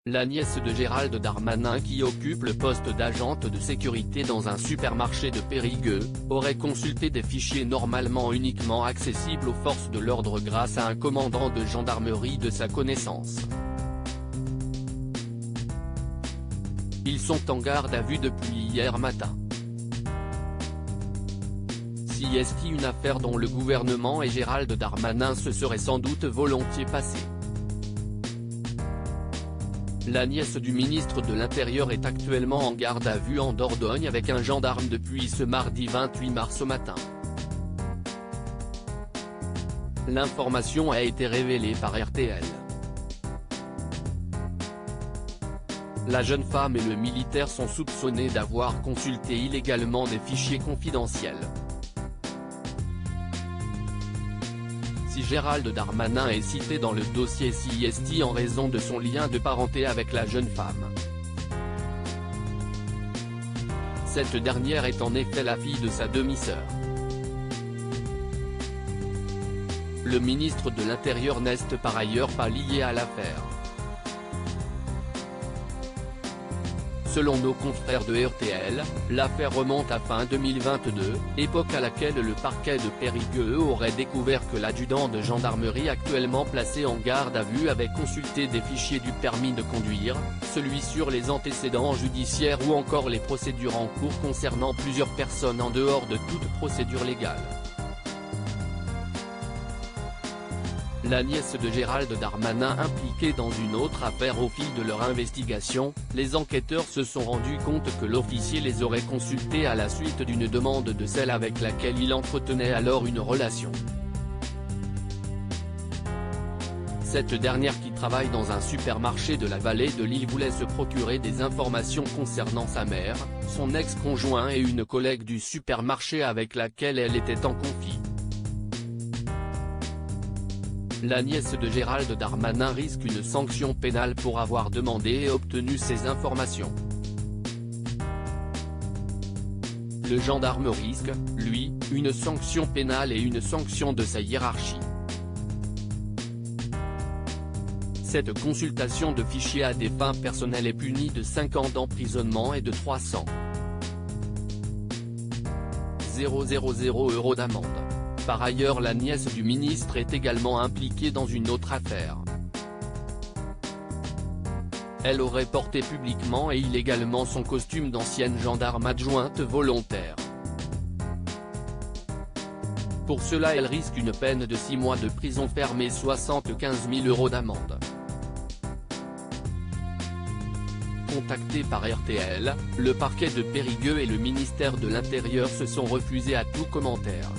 La nièce de Gérald Darmanin, qui occupe le poste d'agente de sécurité dans un supermarché de Périgueux, aurait consulté des fichiers normalement uniquement accessibles aux forces de l'ordre grâce à un commandant de gendarmerie de sa connaissance. Ils sont en garde à vue depuis hier matin. Si est une affaire dont le gouvernement et Gérald Darmanin se seraient sans doute volontiers passés. La nièce du ministre de l'Intérieur est actuellement en garde à vue en Dordogne avec un gendarme depuis ce mardi 28 mars au matin. L'information a été révélée par RTL. La jeune femme et le militaire sont soupçonnés d'avoir consulté illégalement des fichiers confidentiels. Si Gérald Darmanin est cité dans le dossier CIST en raison de son lien de parenté avec la jeune femme. Cette dernière est en effet la fille de sa demi-sœur. Le ministre de l'Intérieur n'est par ailleurs pas lié à l'affaire. Selon nos confrères de RTL, l'affaire remonte à fin 2022, époque à laquelle le parquet de Périgueux aurait découvert que l'adjudant de gendarmerie actuellement placé en garde à vue avait consulté des fichiers du permis de conduire, celui sur les antécédents judiciaires ou encore les procédures en cours concernant plusieurs personnes en dehors de toute procédure légale. La nièce de Gérald Darmanin impliquée dans une autre affaire. Au fil de leur investigation, les enquêteurs se sont rendus compte que l'officier les aurait consultés à la suite d'une demande de celle avec laquelle il entretenait alors une relation. Cette dernière, qui travaille dans un supermarché de la vallée de Lille, voulait se procurer des informations concernant sa mère, son ex-conjoint et une collègue du supermarché avec laquelle elle était en conflit. La nièce de Gérald Darmanin risque une sanction pénale pour avoir demandé et obtenu ces informations. Le gendarme risque, lui, une sanction pénale et une sanction de sa hiérarchie. Cette consultation de fichiers à des fins personnelles est punie de 5 ans d'emprisonnement et de 300 000 € d'amende. Par ailleurs, la nièce du ministre est également impliquée dans une autre affaire. Elle aurait porté publiquement et illégalement son costume d'ancienne gendarme adjointe volontaire. Pour cela, elle risque une peine de 6 mois de prison ferme et 75 000 € d'amende. Contactés par RTL, le parquet de Périgueux et le ministère de l'Intérieur se sont refusés à tout commentaire.